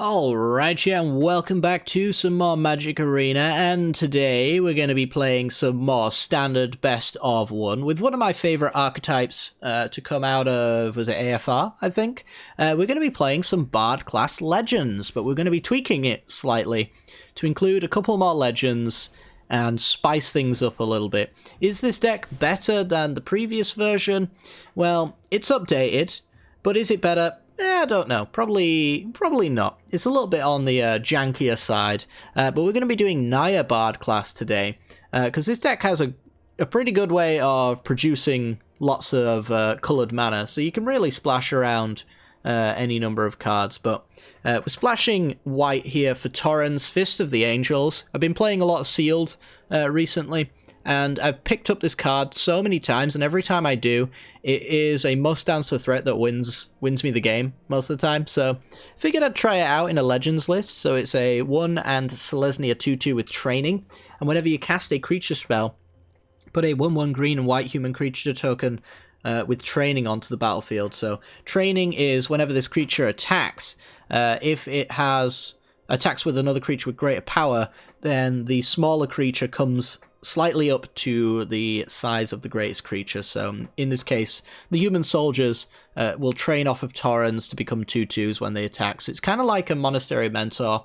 Alright, yeah, and welcome back to some more Magic Arena, and today we're going to be playing some more standard best of one with one of my favourite archetypes to come out of, was it AFR, I think? We're going to be playing some Bard class Legends, but we're going to be tweaking it slightly to include a couple more Legends and spice things up a little bit. Is this deck better than the previous version? Well, it's updated, but is it better? I don't know. Probably not. It's a little bit on the jankier side, but we're going to be doing Naya Bard class today, because this deck has a pretty good way of producing lots of coloured mana, so you can really splash around any number of cards, but we're splashing white here for Torrens, Fist of the Angels. I've been playing a lot of Sealed recently, and I've picked up this card so many times, and every time I do, it is a must-answer threat that wins me the game most of the time. So figured I'd try it out in a Legends list. So it's a 1 and Selesnya 2/2 with Training, and whenever you cast a creature spell, put a 1/1 green and white human creature token with Training onto the battlefield. So Training is whenever this creature attacks, if it has attacks with another creature with greater power, then the smaller creature comes slightly up to the size of the greatest creature. So in this case, the human soldiers will train off of Torrens to become 2/2s when they attack. So it's kind of like a Monastery Mentor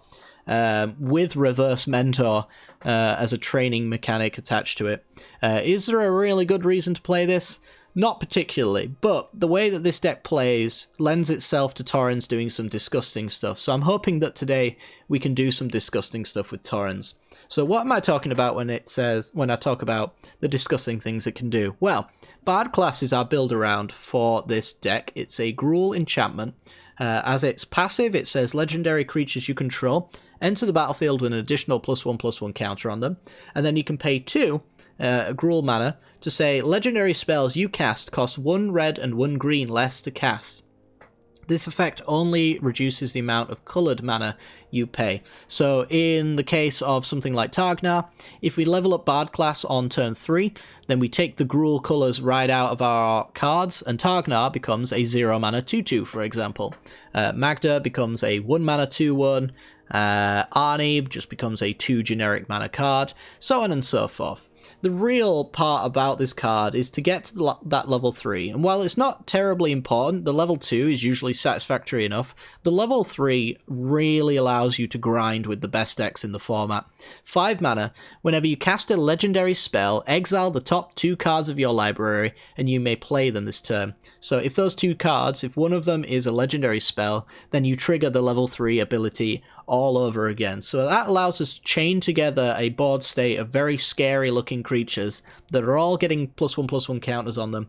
with Reverse Mentor as a training mechanic attached to it. Is there a really good reason to play this? Not particularly, but the way that this deck plays lends itself to Torrens doing some disgusting stuff. So I'm hoping that today we can do some disgusting stuff with Torrens. So what am I talking about when I talk about the disgusting things it can do? Well, Bard class is our build around for this deck. It's a Gruul enchantment. As its passive, it says legendary creatures you control enter the battlefield with an additional +1/+1 counter on them, and then you can pay 2 Gruul mana to say legendary spells you cast cost 1 red and 1 green less to cast. This effect only reduces the amount of coloured mana you pay. So in the case of something like Targnar, if we level up Bard class on turn 3, then we take the Gruul colours right out of our cards, and Targnar becomes a 0 mana 2/2, for example. Magda becomes a 1 mana 2/1, Arnie just becomes a 2 generic mana card, so on and so forth. The real part about this card is to get to that level 3, and while it's not terribly important, the level 2 is usually satisfactory enough. The level 3 really allows you to grind with the best decks in the format. 5 mana, whenever you cast a legendary spell, exile the top 2 cards of your library, and you may play them this turn. So if those 2 cards, if one of them is a legendary spell, then you trigger the level 3 ability all over again. So that allows us to chain together a board state of very scary looking creatures that are all getting +1/+1 counters on them,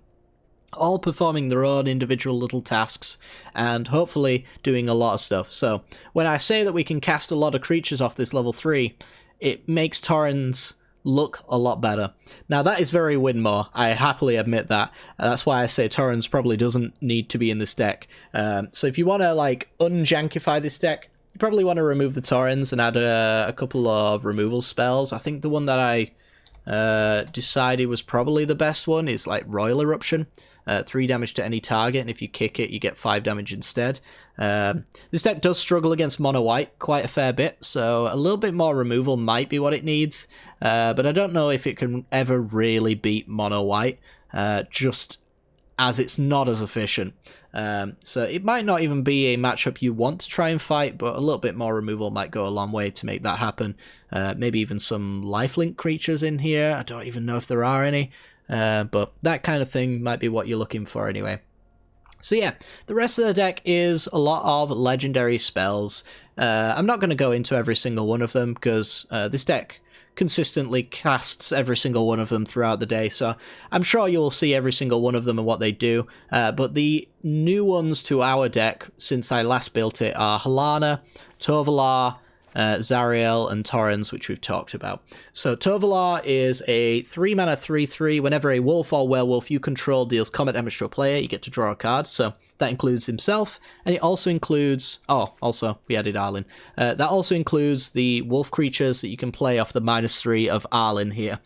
all performing their own individual little tasks, and hopefully doing a lot of stuff. So when I say that we can cast a lot of creatures off this level 3, it makes Torrens look a lot better. Now that is very Winmore, I happily admit that. That's why I say Torrens probably doesn't need to be in this deck. So if you want to like unjankify this deck, you probably want to remove the Torrens and add a couple of removal spells. I think the one that I decided was probably the best one is like Royal Eruption. 3 damage to any target, and if you kick it, you get 5 damage instead. This deck does struggle against mono white quite a fair bit, so a little bit more removal might be what it needs, but I don't know if it can ever really beat mono white, just as it's not as efficient. So it might not even be a matchup you want to try and fight, but a little bit more removal might go a long way to make that happen. Maybe even some lifelink creatures in here. I don't even know if there are any, but that kind of thing might be what you're looking for anyway. So yeah, the rest of the deck is a lot of legendary spells. I'm not going to go into every single one of them because this deck consistently casts every single one of them throughout the day, so I'm sure you will see every single one of them and what they do, but the new ones to our deck since I last built it are Halana, Tovolar, Zariel, and Torrens, which we've talked about. So Tovolar is a 3 mana 3/3. Whenever a wolf or werewolf you control deals combat damage to a player, you get to draw a card. So that includes himself, and it also includes... Oh, also, we added Arlen. That also includes the wolf creatures that you can play off the -3 of Arlen here.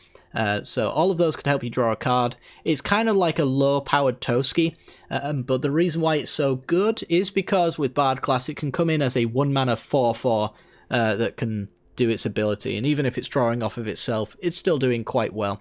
So all of those could help you draw a card. It's kind of like a low-powered Toski, but the reason why it's so good is because with Bard class it can come in as a 1-mana 4/4 that can do its ability, and even if it's drawing off of itself, it's still doing quite well.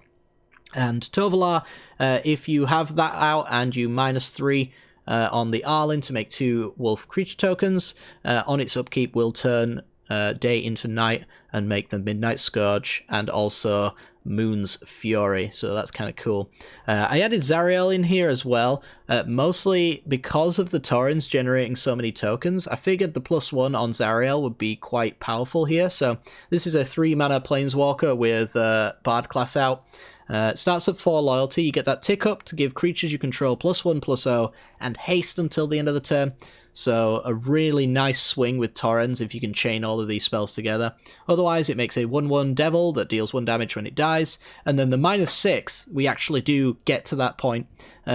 And Tovolar, if you have that out and you -3 on the Arlinn to make 2 wolf creature tokens, on its upkeep will turn day into night and make the Midnight Scourge and also Moon's Fury, so that's kind of cool. I added Zariel in here as well, mostly because of the Taurens generating so many tokens. I figured the +1 on Zariel would be quite powerful here, so this is a 3-mana Planeswalker with Bard class out. It starts at 4 loyalty, you get that tick up to give creatures you control +1/+0, and haste until the end of the turn. So a really nice swing with Torrens if you can chain all of these spells together. Otherwise it makes a 1/1 Devil that deals 1 damage when it dies, and then the -6, we actually do get to that point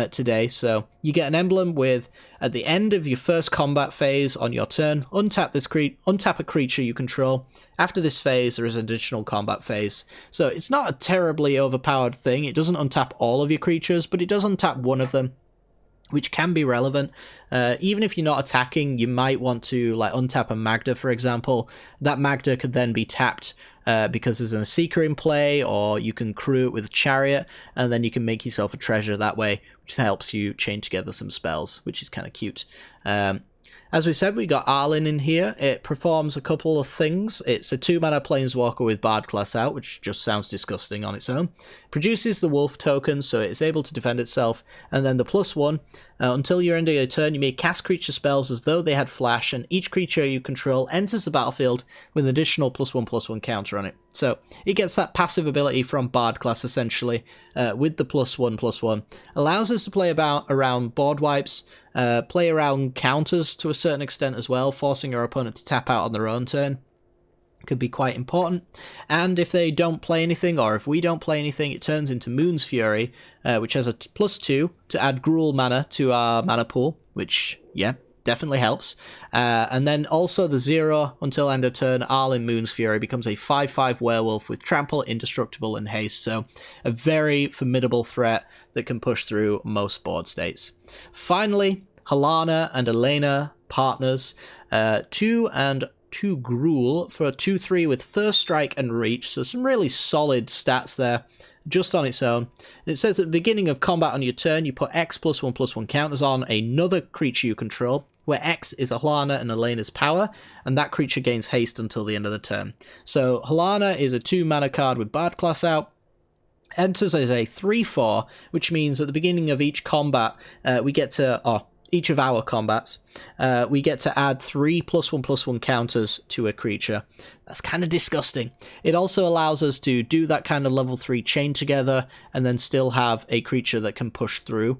today. So you get an emblem with, at the end of your first combat phase on your turn, untap a creature you control. After this phase there is an additional combat phase. So it's not a terribly overpowered thing. It doesn't untap all of your creatures, but it does untap one of them, which can be relevant. Even if you're not attacking, you might want to like untap a Magda, for example. That Magda could then be tapped because there's a Seeker in play, or you can crew it with a Chariot, and then you can make yourself a treasure that way, which helps you chain together some spells, which is kind of cute. As we said, we got Arlinn in here. It performs a couple of things. It's a 2-mana Planeswalker with Bard class out, which just sounds disgusting on its own. Produces the Wolf token, so it's able to defend itself. And then the +1, until your end of your turn, you may cast creature spells as though they had flash, and each creature you control enters the battlefield with an additional +1/+1 counter on it. So it gets that passive ability from Bard class, essentially, with the +1/+1. Allows us to play around board wipes, play around counters to a certain extent as well, forcing our opponent to tap out on their own turn. Could be quite important. And if they don't play anything, or if we don't play anything, it turns into Moon's Fury, which has a +2 to add Gruul mana to our mana pool, which, yeah, definitely helps. And then also the 0 until end of turn Arlinn Moon's Fury becomes a 5/5 werewolf with trample, indestructible, and haste. So a very formidable threat that can push through most board states. Finally, Halana and Elena, partners, 2 and 2 Gruul for a 2/3 with first strike and reach. So some really solid stats there, just on its own. And it says at the beginning of combat on your turn, you put X +1/+1 counters on another creature you control, where X is Halana and Elena's power, and that creature gains haste until the end of the turn. So Halana is a 2-mana card with Bard class out. Enters as a 3/4, which means at the beginning of each combat, we get to, each of our combats, we get to add 3 +1/+1 counters to a creature. That's kind of disgusting. It also allows us to do that kind of level 3 chain together and then still have a creature that can push through.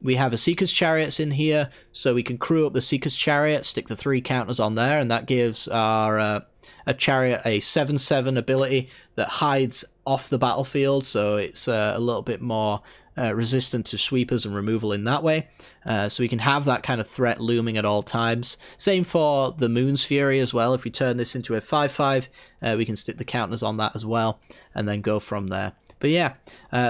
We have a Seeker's Chariots in here, so we can crew up the Seeker's Chariot, stick the 3 counters on there, and that gives our a Chariot a 7/7 ability that hides off the battlefield, so it's a little bit more resistant to sweepers and removal in that way. So we can have that kind of threat looming at all times. Same for the Moon's Fury as well. If we turn this into a 5/5, we can stick the counters on that as well, and then go from there. But yeah,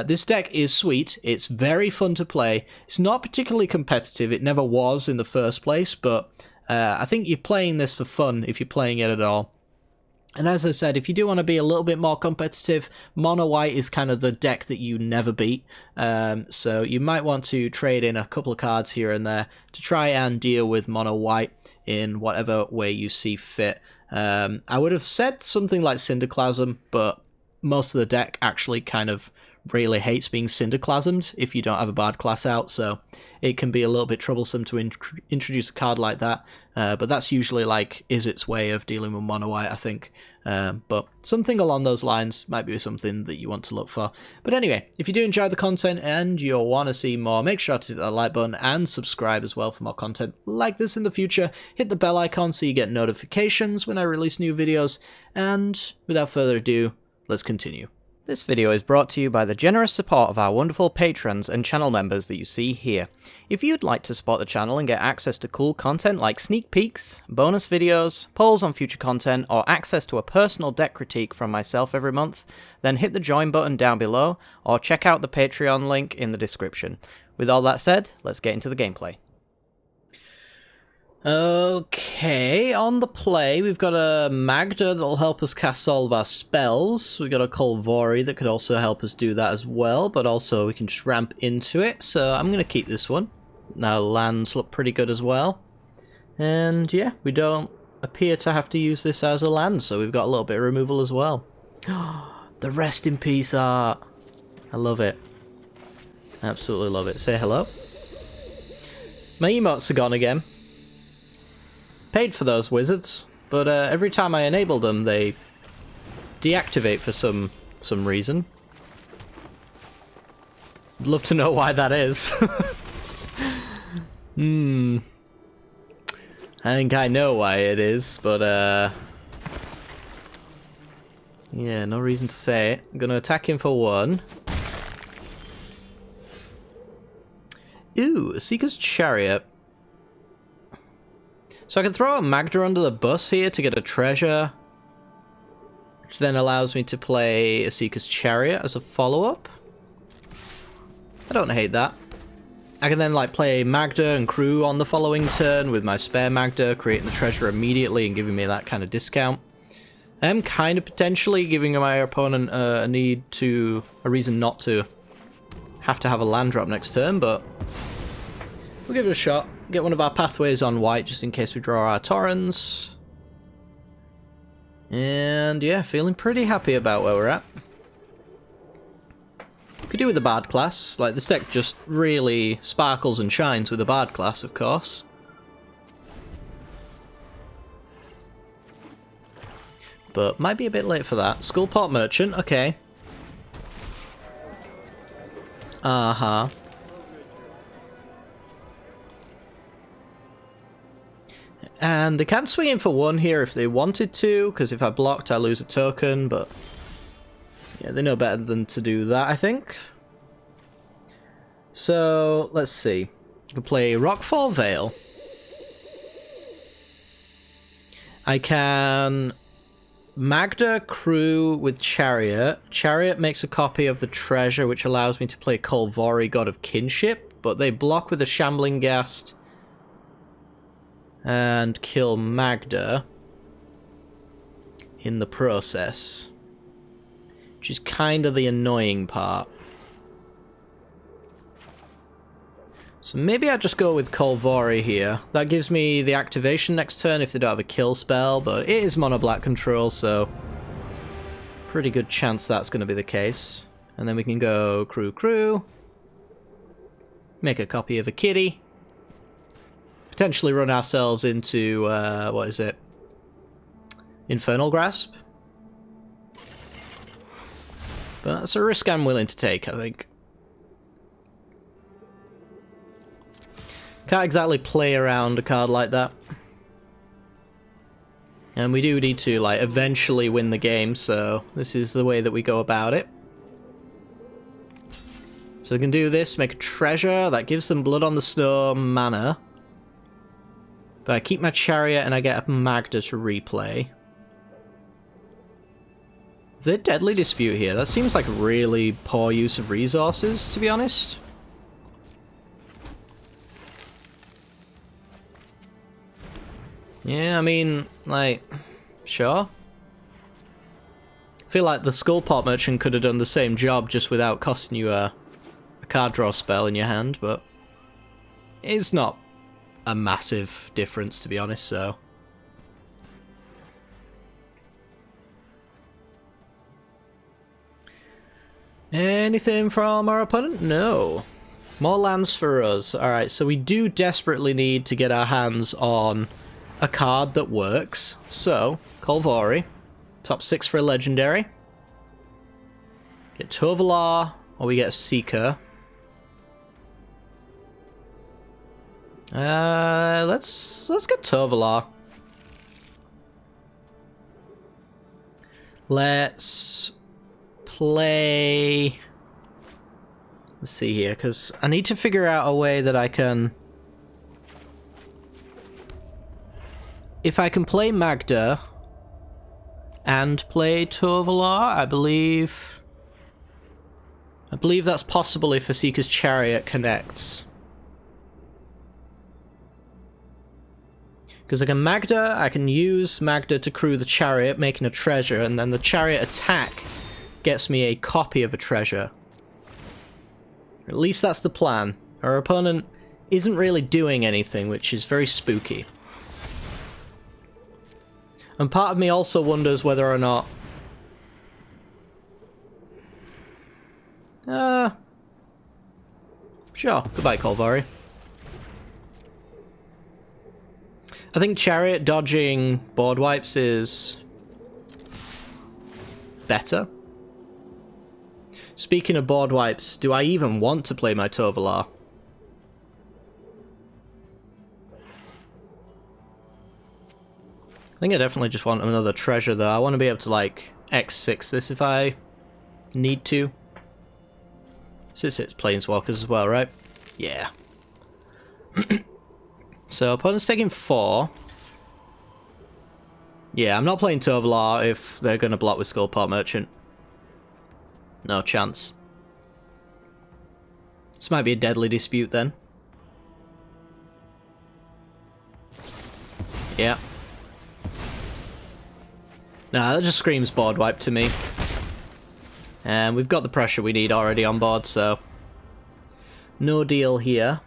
this deck is sweet. It's very fun to play. It's not particularly competitive. It never was in the first place, but I think you're playing this for fun if you're playing it at all. And as I said, if you do want to be a little bit more competitive, Mono White is kind of the deck that you never beat. So you might want to trade in a couple of cards here and there to try and deal with Mono White in whatever way you see fit. I would have said something like Cinderclasm, but most of the deck actually kind of really hates being Cinderclasmed if you don't have a Bard class out, so it can be a little bit troublesome to introduce a card like that, but that's usually like Izzet's way of dealing with Mono White, I think. But something along those lines might be something that you want to look for. But anyway, if you do enjoy the content and you want to see more, make sure to hit that like button and subscribe as well for more content like this in the future. Hit the bell icon so you get notifications when I release new videos, and without further ado, let's continue. This video is brought to you by the generous support of our wonderful patrons and channel members that you see here. If you'd like to support the channel and get access to cool content like sneak peeks, bonus videos, polls on future content, or access to a personal deck critique from myself every month, then hit the join button down below, or check out the Patreon link in the description. With all that said, let's get into the gameplay. Okay, on the play, we've got a Magda that'll help us cast all of our spells. We've got a Kolvori that could also help us do that as well, but also we can just ramp into it, so I'm going to keep this one. Now lands look pretty good as well. And yeah, we don't appear to have to use this as a land, so we've got a little bit of removal as well. The rest in peace art. I love it. Absolutely love it. Say hello. My emotes are gone again. Paid for those wizards, but every time I enable them, they deactivate for some reason. I'd love to know why that is. I think I know why it is, but yeah, no reason to say it. I'm gonna attack him for one. Ooh, a Seeker's Chariot. So I can throw a Magda under the bus here to get a treasure, which then allows me to play a Seeker's Chariot as a follow-up. I don't hate that. I can then like play Magda and crew on the following turn with my spare Magda, creating the treasure immediately and giving me that kind of discount. I am kind of potentially giving my opponent a reason not to have a land drop next turn, but we'll give it a shot. Get one of our pathways on white just in case we draw our Torrens. And yeah, feeling pretty happy about where we're at. Could do with the Bard class. Like, this deck just really sparkles and shines with the Bard class, of course. But might be a bit late for that. Skullport Merchant, okay. Uh-huh. And they can swing in for one here if they wanted to, because if I blocked, I lose a token, but yeah, they know better than to do that, I think. So, let's see. I can play Rockfall Vale. I can Magda crew with Chariot. Chariot makes a copy of the treasure, which allows me to play Kolvori, God of Kinship, but they block with a Shambling Ghast and kill Magda in the process, which is kind of the annoying part. So maybe I just go with Kolvori here. That gives me the activation next turn if they don't have a kill spell, but it is mono black control, so pretty good chance that's going to be the case. And then we can go crew, make a copy of a kitty. Potentially run ourselves into, what is it? Infernal Grasp? But that's a risk I'm willing to take, I think. Can't exactly play around a card like that. And we do need to, like, eventually win the game, so this is the way that we go about it. So we can do this, make a treasure, that gives them Blood on the Snow mana. But I keep my Chariot and I get a Magda to replay. The Deadly Dispute here, that seems like really poor use of resources, to be honest. Yeah, I mean, like, sure. I feel like the Skullport Merchant could have done the same job just without costing you a card draw spell in your hand, but it's not a massive difference, to be honest, so. Anything from our opponent? No. More lands for us. Alright, so we do desperately need to get our hands on a card that works. So, Kolvori. Top 6 for a legendary. Get Tovalar, or we get a Seeker. Let's get Tovalar. Let's play... Let's see here, because I need to figure out a way that I can... If I can play Magda and play Tovolar, I believe that's possible if Asika's Chariot connects. Because I can Magda, I can use Magda to crew the Chariot, making a treasure, and then the Chariot attack gets me a copy of a treasure. At least that's the plan. Our opponent isn't really doing anything, which is very spooky. And part of me also wonders whether or not... Sure. Goodbye, Kolvari. I think Chariot dodging board wipes is... better. Speaking of board wipes, do I even want to play my Tovolar? I think I definitely just want another treasure, though. I want to be able to, like, X6 this if I need to. Since it's Planeswalkers as well, right? Yeah. So, opponent's taking 4. Yeah, I'm not playing Tovolar if they're going to block with Skullport Merchant. No chance. This might be a deadly dispute, then. Yeah. Nah, that just screams board wipe to me. And we've got the pressure we need already on board, so... no deal here.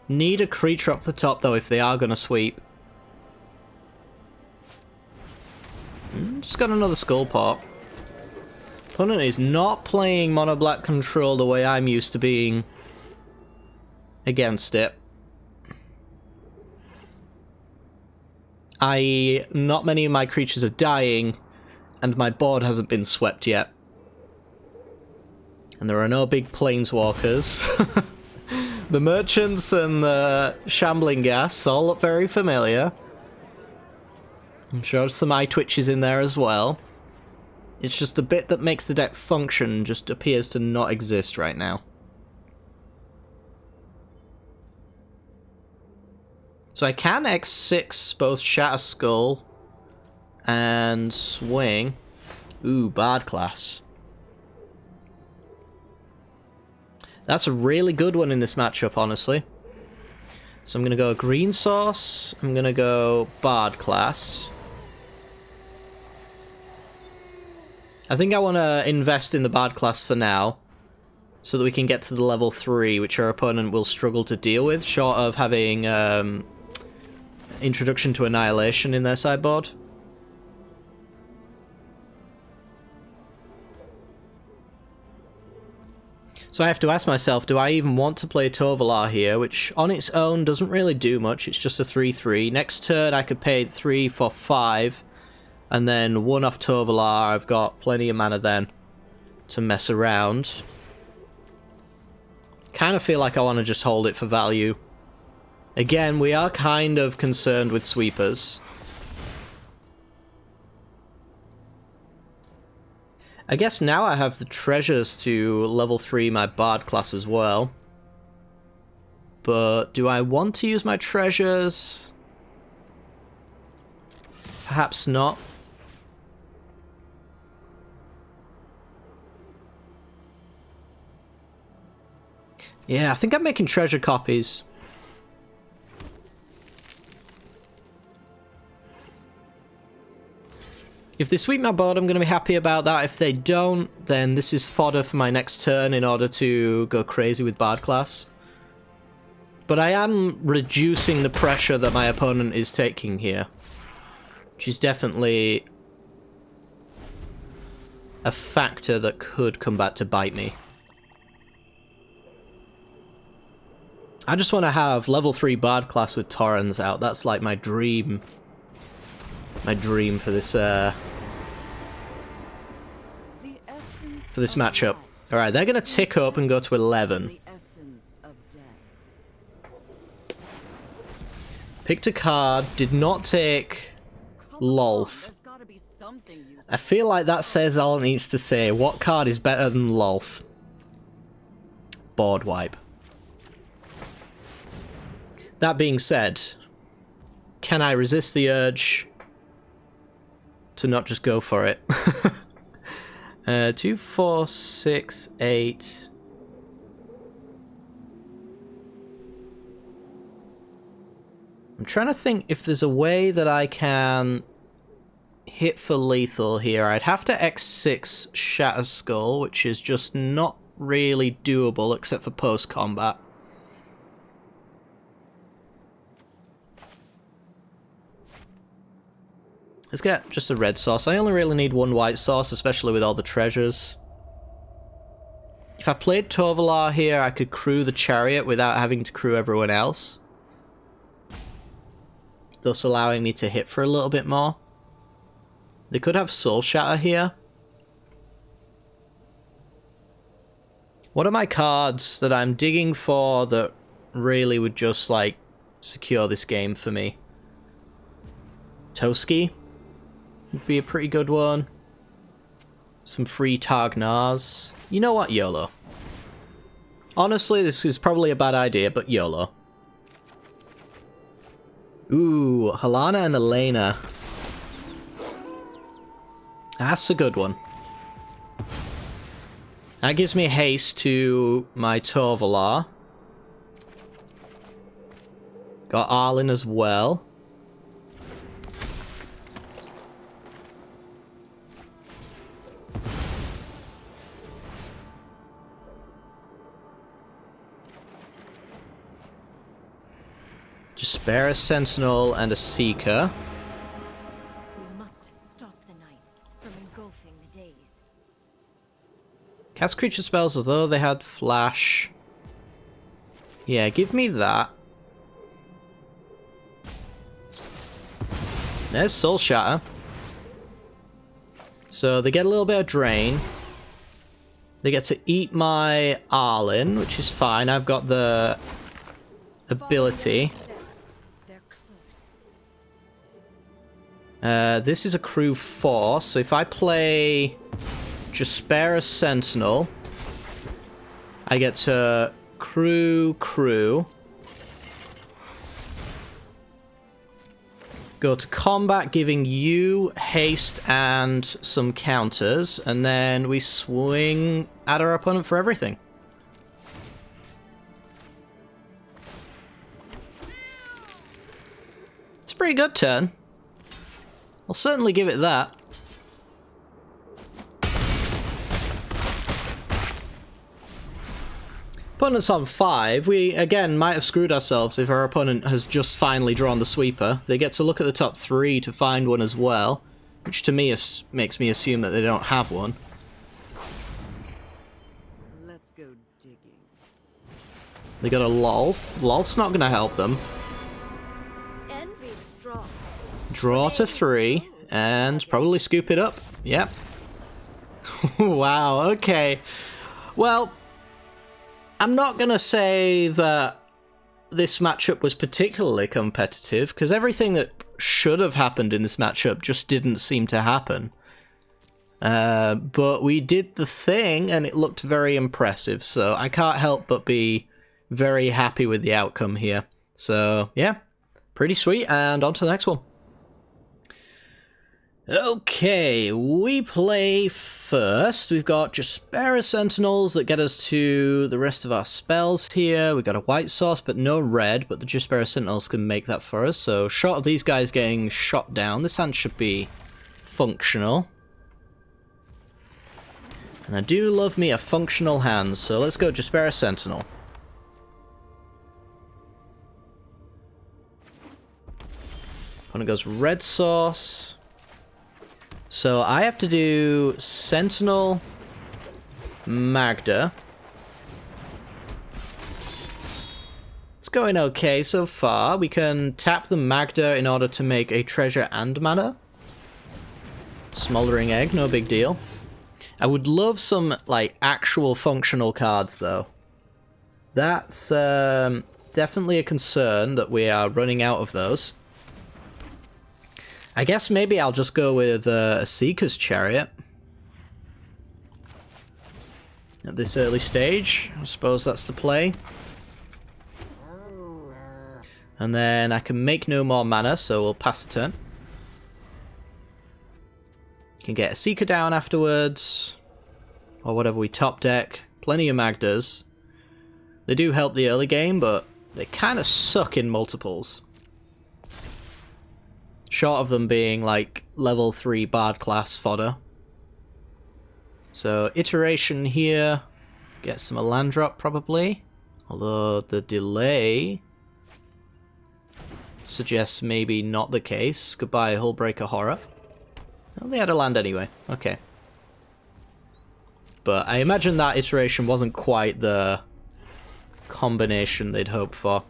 Need a creature up the top, though, if they are going to sweep. Just got another Skullport. Opponent is not playing Mono Black control the way I'm used to being against it. I.e., not many of my creatures are dying, and my board hasn't been swept yet. And there are no big planeswalkers. The merchants and the shambling gas all look very familiar. I'm sure some eye twitches in there as well. It's just the bit that makes the deck function just appears to not exist right now. So I can X6 both Shatter Skull and Swing. Ooh, Bard class. That's a really good one in this matchup, honestly. So I'm going to go Green Source. I'm going to go Bard class. I think I want to invest in the Bard class for now, so that we can get to the level 3, which our opponent will struggle to deal with, short of having Introduction to Annihilation in their sideboard. So I have to ask myself, do I even want to play Tovolar here, which on its own doesn't really do much, it's just a 3-3. Next turn I could pay 3 for 5, and then 1 off Tovolar. I've got plenty of mana then to mess around. Kind of feel like I want to just hold it for value. Again, we are kind of concerned with sweepers. I guess now I have the treasures to level 3 my Bard class as well. But do I want to use my treasures? Perhaps not. Yeah, I think I'm making treasure copies. If they sweep my board, I'm going to be happy about that. If they don't, then this is fodder for my next turn in order to go crazy with Bard class. But I am reducing the pressure that my opponent is taking here, which is definitely a factor that could come back to bite me. I just want to have level 3 Bard class with Torrens out. That's like my dream. My dream for this matchup. Alright, they're going to tick up and go to 11. Picked a card, did not take Lolth. I feel like that says all it needs to say. What card is better than Lolth? Board wipe. That being said, can I resist the urge to not just go for it? 2, 4, 6, 8. I'm trying to think if there's a way that I can hit for lethal here. I'd have to X6 Shatter Skull, which is just not really doable except for post-combat. Let's get just a red sauce. I only really need one white sauce, especially with all the treasures. If I played Tovolar here, I could crew the chariot without having to crew everyone else, thus allowing me to hit for a little bit more. They could have Soul Shatter here. What are my cards that I'm digging for that really would just, like, secure this game for me? Toski would be a pretty good one. Some free Targnars. You know what, YOLO. Honestly, this is probably a bad idea, but YOLO. Ooh, Halana and Elena. That's a good one. That gives me haste to my Tovolar. Got Arlen as well. Just spare a Sentinel and a Seeker. We must stop the nights from engulfing the days. Cast creature spells as though they had flash. Yeah, give me that. There's Soul Shatter. So they get a little bit of drain. They get to eat my Arlen, which is fine. I've got the ability. This is a crew 4, so if I play Jaspera Sentinel, I get to crew, go to combat, giving you haste and some counters, and then we swing at our opponent for everything. It's a pretty good turn. I'll certainly give it that. Opponent's on 5. We, again, might have screwed ourselves if our opponent has just finally drawn the sweeper. They get to look at the top 3 to find one as well, which to me makes me assume that they don't have one. Let's go digging. They got a Lolth. Lolth's not going to help them. Envy the strong. Draw to 3, and probably scoop it up. Yep. Wow, okay. Well, I'm not going to say that this matchup was particularly competitive, because everything that should have happened in this matchup just didn't seem to happen. But we did the thing, and it looked very impressive, so I can't help but be very happy with the outcome here. So, yeah, pretty sweet, and on to the next one. Okay, we play first. We've got Jaspera Sentinels that get us to the rest of our spells here. We've got a white sauce, but no red, but the Jaspera Sentinels can make that for us. So, short of these guys getting shot down, this hand should be functional. And I do love me a functional hand, so let's go Jaspera Sentinel. Opponent goes red sauce. So I have to do Sentinel, Magda. It's going okay so far. We can tap the Magda in order to make a treasure and mana. Smoldering Egg, no big deal. I would love some, like, actual functional cards, though. That's definitely a concern that we are running out of those. I guess maybe I'll just go with a Seeker's Chariot. At this early stage, I suppose that's the play. And then I can make no more mana, so we'll pass the turn. Can get a Seeker down afterwards. Or whatever we top deck. Plenty of Magdas. They do help the early game, but they kind of suck in multiples. Short of them being like level 3 Bard class fodder. So iteration here. Get some a land drop probably. Although the delay suggests maybe not the case. Goodbye, Hullbreaker Horror. Well, they had a land anyway. Okay. But I imagine that iteration wasn't quite the combination they'd hoped for.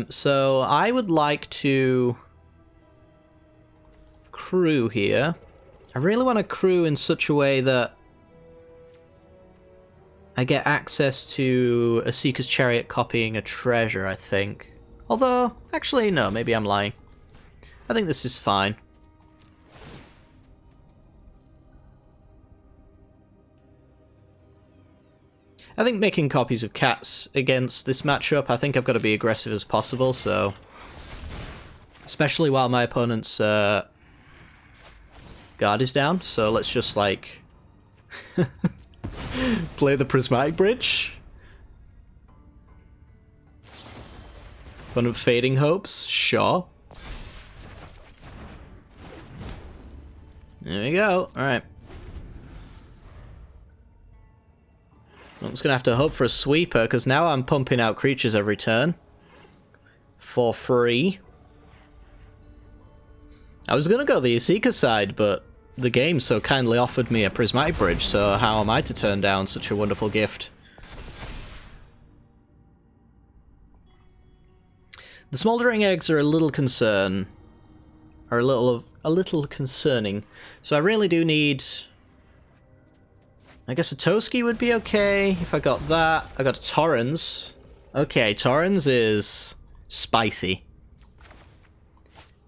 So I would like to crew here. I really want to crew in such a way that I get access to a Seeker's Chariot copying a treasure, I think. Although, actually, no, maybe I'm lying. I think this is fine. I think making copies of cats against this matchup, I think I've got to be aggressive as possible, so... Especially while my opponent's guard is down, so let's just, like... play the Prismatic Bridge. One of Fading Hopes, sure. There we go, alright. I'm just going to have to hope for a sweeper, because now I'm pumping out creatures every turn. For free. I was going to go the Seeker side, but the game so kindly offered me a Prismatic Bridge, so how am I to turn down such a wonderful gift? The Smoldering Eggs are a little concerning. So I really do need... I guess a Toski would be okay if I got that. I got a Torrens. Okay, Torrens is spicy.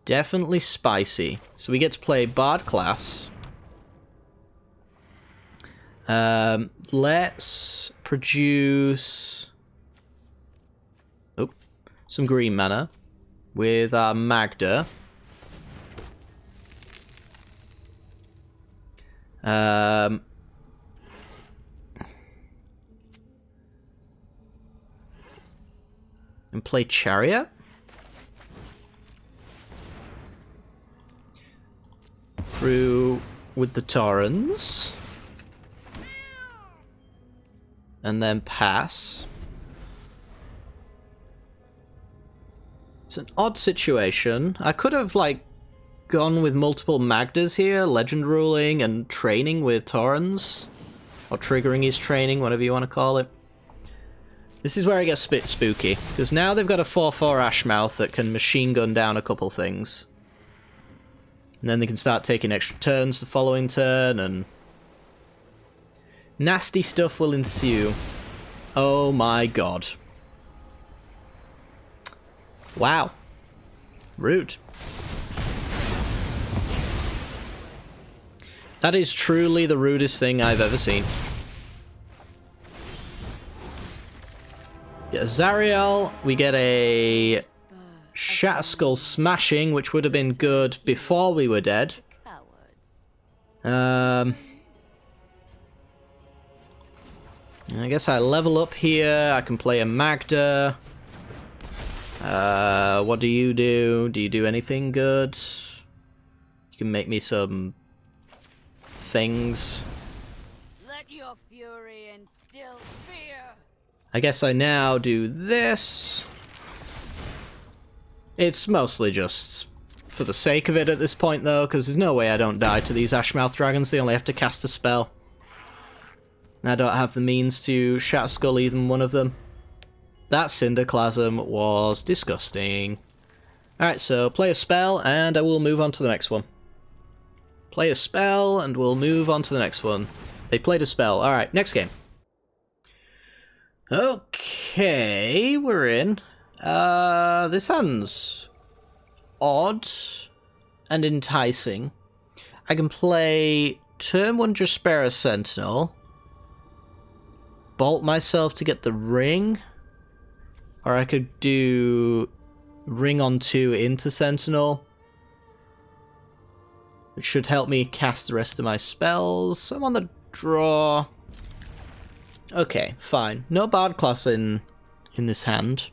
Definitely spicy. So we get to play Bard class. Let's produce some green mana with our Magda. And play Chariot. Through with the Torrens. And then pass. It's an odd situation. I could have, like, gone with multiple Magdas here, Legend Ruling and training with Torrens. Or triggering his training, whatever you want to call it. This is where it gets a bit spooky, because now they've got a 4/4 Ashmouth that can machine gun down a couple things. And then they can start taking extra turns the following turn, and... nasty stuff will ensue. Oh my god. Wow. Rude. That is truly the rudest thing I've ever seen. Get a Zariel, we get a Shatterskull Smashing, which would have been good before we were dead. I guess I level up here, I can play a Magda. What do you do? Do you do anything good? You can make me some things. Let your fury instill fear. I guess I now do this. It's mostly just for the sake of it at this point, though, because there's no way I don't die to these Ashmouth Dragons. They only have to cast a spell. I don't have the means to Shatterskull even one of them. That Cinderclasm was disgusting. Alright, so play a spell, and I will move on to the next one. Play a spell, and we'll move on to the next one. They played a spell. Alright, next game. Okay, we're in. This hand's odd and enticing. I can play turn 1 Jaspera Sentinel, bolt myself to get the ring, or I could do ring on 2 into Sentinel, which should help me cast the rest of my spells. I'm on the draw. Okay, fine. No bard class in this hand.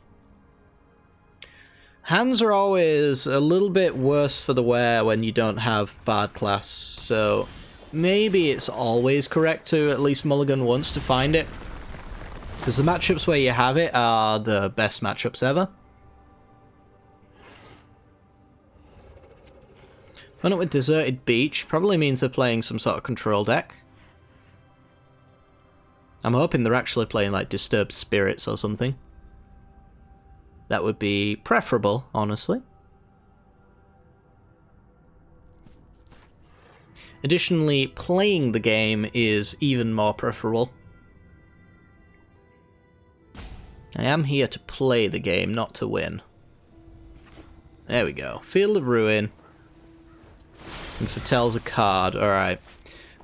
Hands are always a little bit worse for the wear when you don't have bard class, so maybe it's always correct to at least mulligan once to find it, because the matchups where you have it are the best matchups ever. Run up with Deserted Beach probably means they're playing some sort of control deck. I'm hoping they're actually playing like Disturbed Spirits or something. That would be preferable, honestly. Additionally, playing the game is even more preferable. I am here to play the game, not to win. There we go. Field of Ruin. And foretells a card. Alright.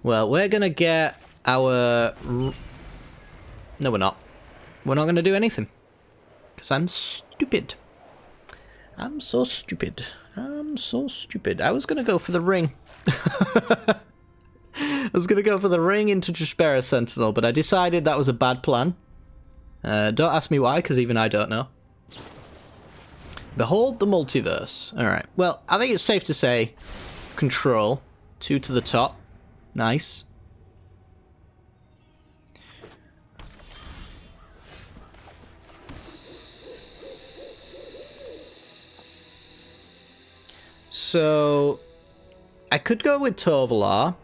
Well, we're gonna get our... No, we're not. We're not gonna do anything. Because I'm stupid. I'm so stupid. I'm so stupid. I was gonna go for the ring. I was gonna go for the ring into Jaspera Sentinel, but I decided that was a bad plan. Don't ask me why, because even I don't know. Behold the multiverse. Alright, well, I think it's safe to say control. 2 to the top. Nice. So, I could go with Tovolar.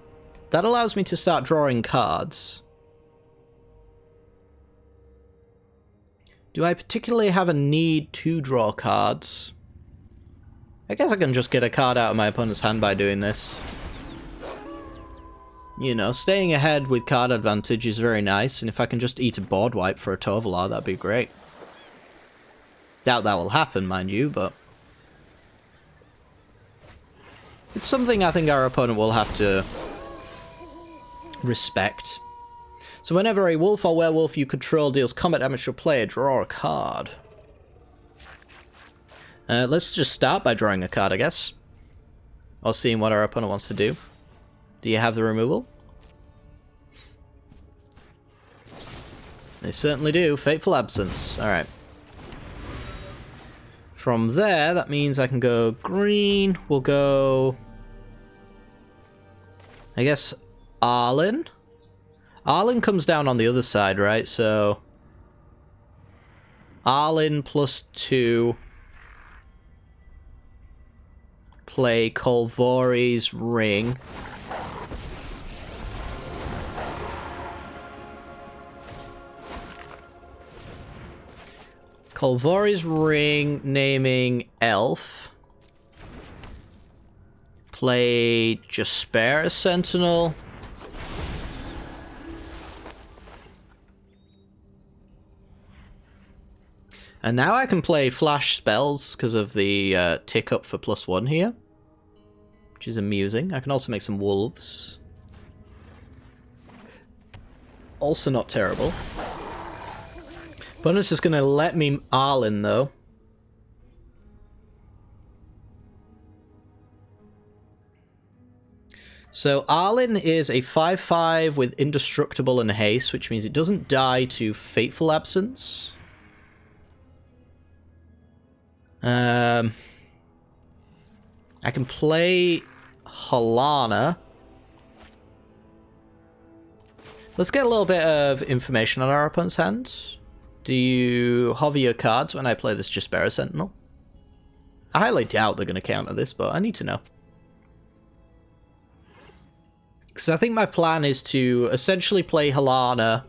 That allows me to start drawing cards. Do I particularly have a need to draw cards? I guess I can just get a card out of my opponent's hand by doing this. You know, staying ahead with card advantage is very nice, and if I can just eat a board wipe for a Tovolar, that'd be great. Doubt that will happen, mind you, but... it's something I think our opponent will have to respect. So whenever a wolf or werewolf you control deals combat damage to a player, draw a card. Let's just start by drawing a card, I guess. Or seeing what our opponent wants to do. Do you have the removal? They certainly do. Fateful Absence. Alright. From there, that means I can go green. We'll go... I guess Arlen? Arlen comes down on the other side, right? So... Arlen plus 2. Play Kolvori's Ring. Kolvori's Ring, naming Elf. Play Jaspera Sentinel. And now I can play flash spells because of the tick up for +1 here. Which is amusing. I can also make some wolves. Also not terrible. Bonus is going to let me Arlen, though. So Arlen is a 5/5 with Indestructible and Haste, which means it doesn't die to Fateful Absence. I can play Halana. Let's get a little bit of information on our opponent's hand. Do you hover your cards when I play this Jaspera Sentinel? I highly doubt they're going to counter this, but I need to know. Because I think my plan is to essentially play Halana,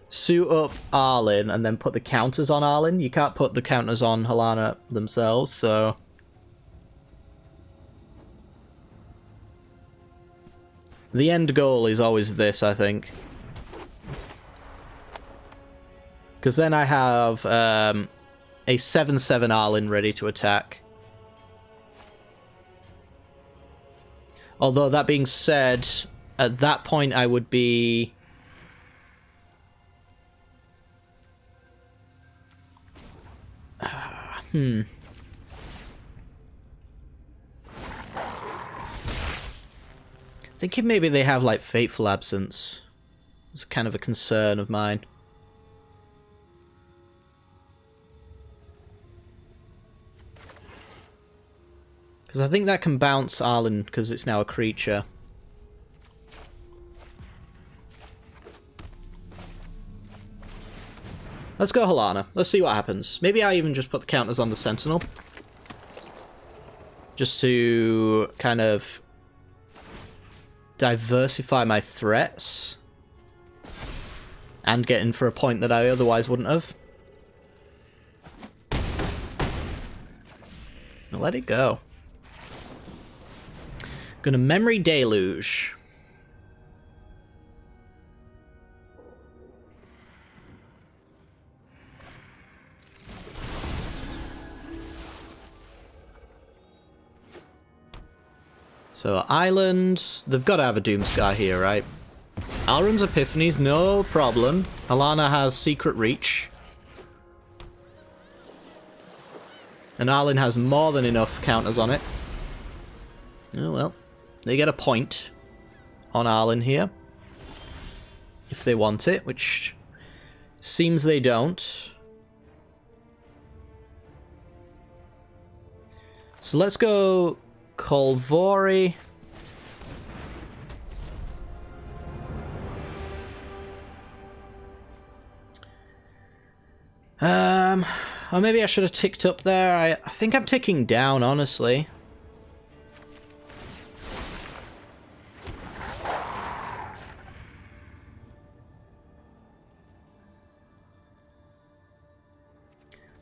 suit up Arlen, and then put the counters on Arlen. You can't put the counters on Halana themselves, so... the end goal is always this, I think. Because then I have a 7/7 Arlen ready to attack. Although, that being said, at that point I would be... Thinking maybe they have, like, Fateful Absence. It's kind of a concern of mine. Because I think that can bounce Arlen, because it's now a creature. Let's go Halana. Let's see what happens. Maybe I even just put the counters on the Sentinel. Just to kind of diversify my threats. And get in for a point that I otherwise wouldn't have. Let it go. Gonna Memory Deluge. So, Island, they've got to have a Doomscar here, right? Alrund's Epiphanies, no problem. Halana has Secret Reach. And Arlen has more than enough counters on it. Oh well, they get a point on Arlen here. If they want it, which seems they don't. So let's go Kolvori. Or maybe I should have ticked up there. I think I'm ticking down, honestly.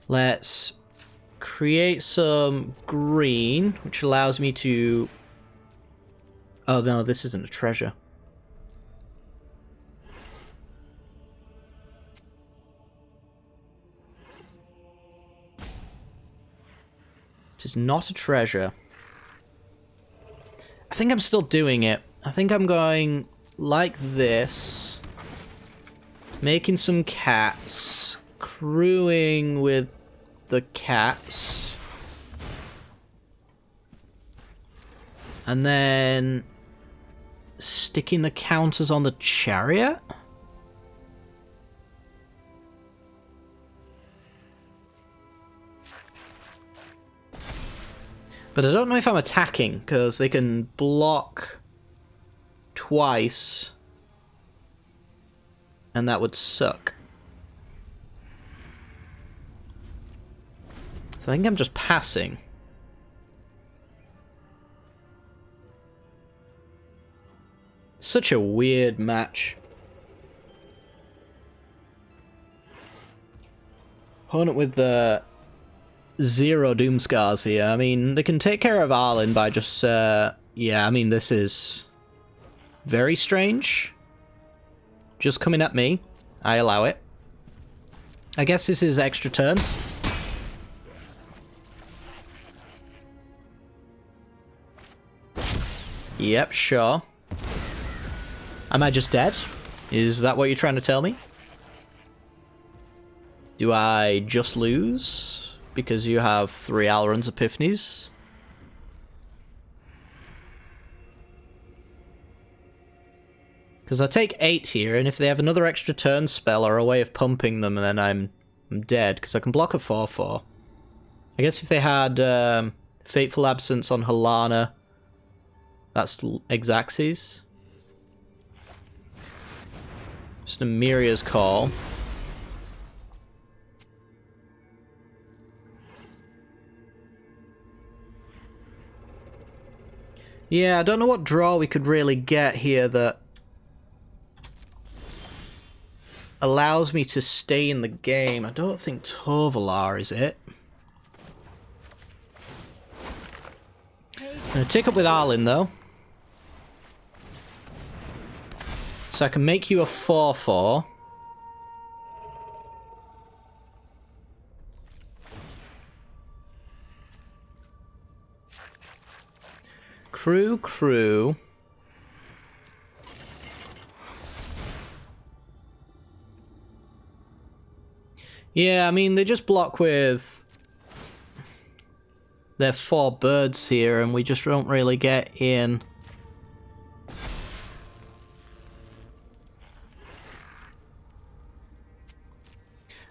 Let's create some green, which allows me to... Oh no, this isn't a treasure. It is not a treasure. I think I'm still doing it. I think I'm going like this. Making some cats. Crewing with the cats. And then sticking the counters on the chariot? But I don't know if I'm attacking, because they can block twice. And that would suck. So I think I'm just passing. Such a weird match. Opponent with the 0 Doomscars here. I mean, they can take care of Arlen by just, yeah, I mean, this is very strange. Just coming at me. I allow it. I guess this is extra turn. Yep, sure. Am I just dead? Is that what you're trying to tell me? Do I just lose? Because you have 3 Alrund's Epiphanies? Because I take 8 here, and if they have another extra turn spell or a way of pumping them, then I'm dead, because I can block a 4/4. I guess if they had Fateful Absence on Halana, that's Exaxes. Just a Miria's Call. Yeah, I don't know what draw we could really get here that allows me to stay in the game. I don't think Tovalar is it. I'm gonna tick up with Arlen though. So I can make you a 4/4. Crew. Yeah, I mean, they just block with their 4 birds here, and we just don't really get in.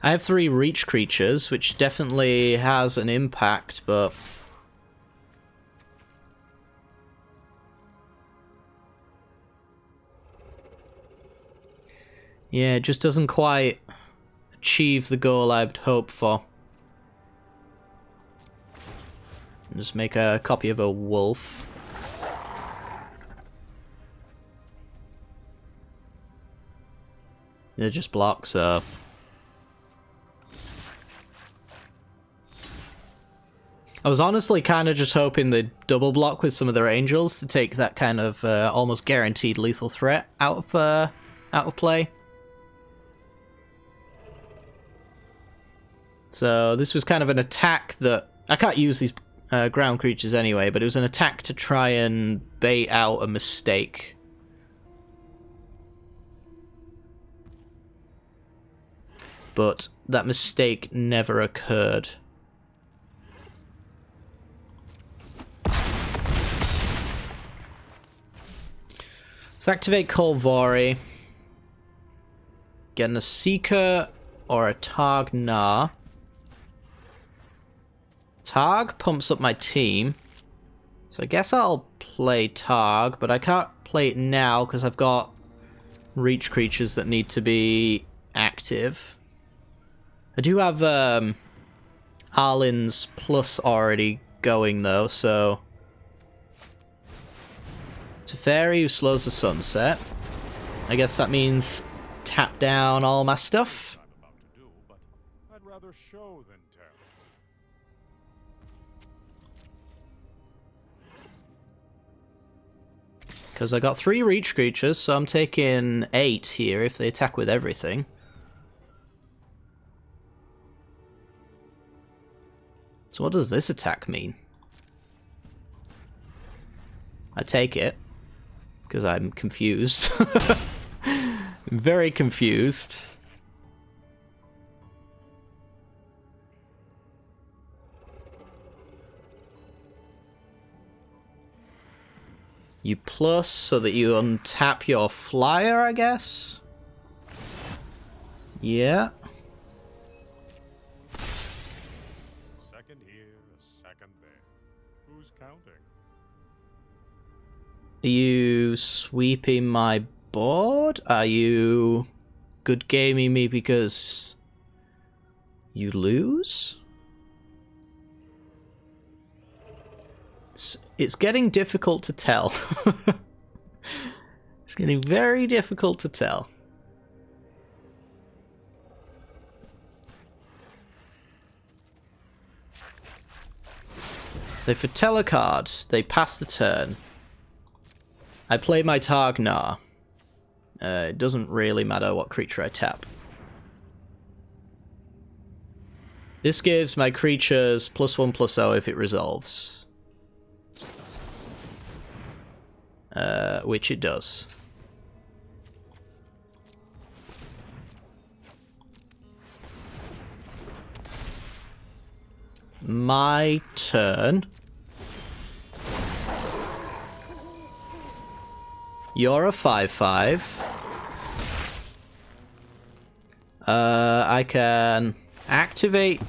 I have 3 reach creatures, which definitely has an impact, but... yeah, it just doesn't quite achieve the goal I'd hope for. Just make a copy of a wolf. It just blocks, so... I was honestly kind of just hoping they'd double block with some of their angels to take that kind of almost guaranteed lethal threat out of play. So this was kind of an attack that... I can't use these ground creatures anyway, but it was an attack to try and bait out a mistake. But that mistake never occurred. Let's activate Kolvori. Getting a Seeker or a Targ Nah. Targ pumps up my team. So I guess I'll play Targ, but I can't play it now because I've got reach creatures that need to be active. I do have Arlen's Plus already going though, so... Teferi, who slows the sunset. I guess that means tap down all my stuff. I'd rather show than tell. Because I got 3 reach creatures, so I'm taking 8 here if they attack with everything. So what does this attack mean? I take it. Because I'm confused. Very confused. You plus so that you untap your flyer, I guess? Yeah. Second here, a second there. Who's counting? Are you sweeping my board? Are you good gaming me because you lose? It's getting difficult to tell. It's getting very difficult to tell. They foretell a card. They pass the turn. I play my Targ Nah. It doesn't really matter what creature I tap. This gives my creatures +1/+0 if it resolves. Which it does. My turn. You're a 5/5. I can activate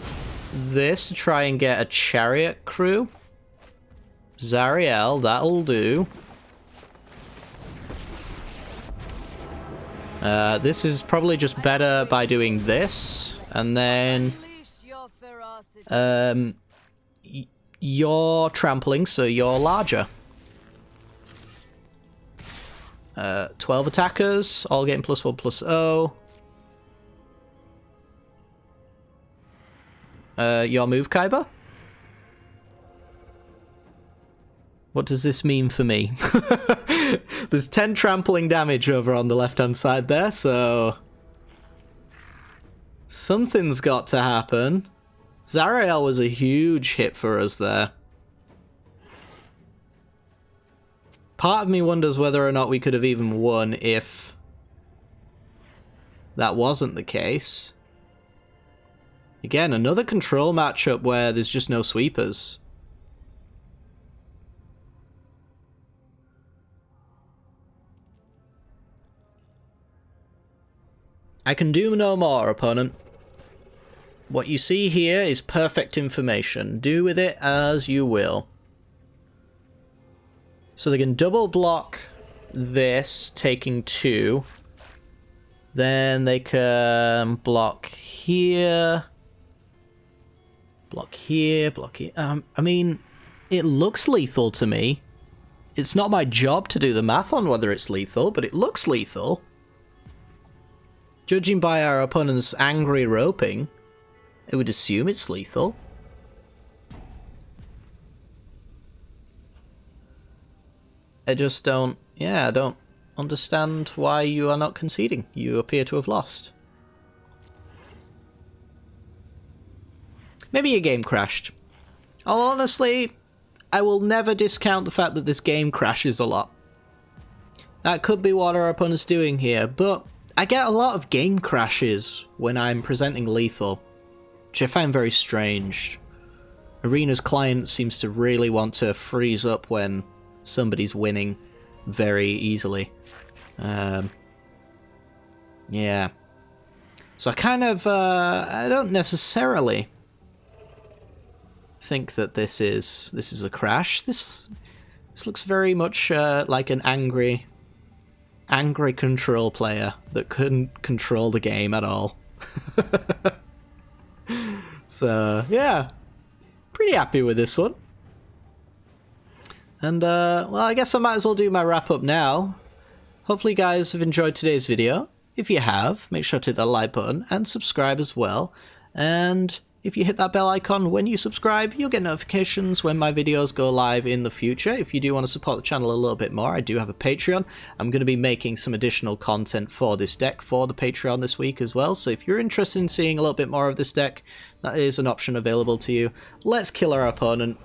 this to try and get a chariot crew. Zariel, that'll do. This is probably just better by doing this, and then you're trampling, so you're larger. 12 attackers, all getting +1/+0. Your move, Kaiba? What does this mean for me? There's 10 trampling damage over on the left-hand side there, so... something's got to happen. Zariel was a huge hit for us there. Part of me wonders whether or not we could have even won if that wasn't the case. Again, another control matchup where there's just no sweepers. I can do no more, opponent. What you see here is perfect information. Do with it as you will. So they can double block this, taking 2. Then they can block here. Block here, block here. I mean, it looks lethal to me. It's not my job to do the math on whether it's lethal, but it looks lethal. Judging by our opponent's angry roping, I would assume it's lethal. I just don't... Yeah, I don't understand why you are not conceding. You appear to have lost. Maybe your game crashed. Honestly, I will never discount the fact that this game crashes a lot. That could be what our opponent's doing here, but I get a lot of game crashes when I'm presenting lethal, which I find very strange. Arena's client seems to really want to freeze up when somebody's winning very easily. Yeah. So I kind of, I don't necessarily think that this is a crash. This looks very much like an angry control player that couldn't control the game at all. So, yeah. Pretty happy with this one. And, well, I guess I might as well do my wrap-up now. Hopefully you guys have enjoyed today's video. If you have, make sure to hit that like button and subscribe as well. And if you hit that bell icon when you subscribe, you'll get notifications when my videos go live in the future. If you do want to support the channel a little bit more, I do have a Patreon. I'm going to be making some additional content for this deck for the Patreon this week as well. So if you're interested in seeing a little bit more of this deck, that is an option available to you. Let's kill our opponent.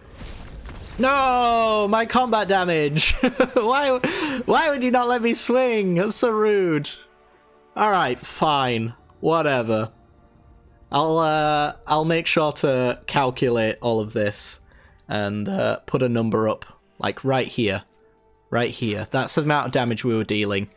No, my combat damage. Why would you not let me swing? That's so rude. All right, fine. Whatever. I'll make sure to calculate all of this and put a number up, like right here. Right here. That's the amount of damage we were dealing.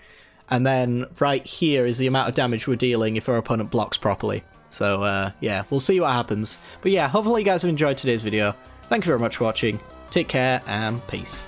And then right here is the amount of damage we're dealing if our opponent blocks properly. So yeah, we'll see what happens. But yeah, hopefully you guys have enjoyed today's video. Thank you very much for watching. Take care and peace.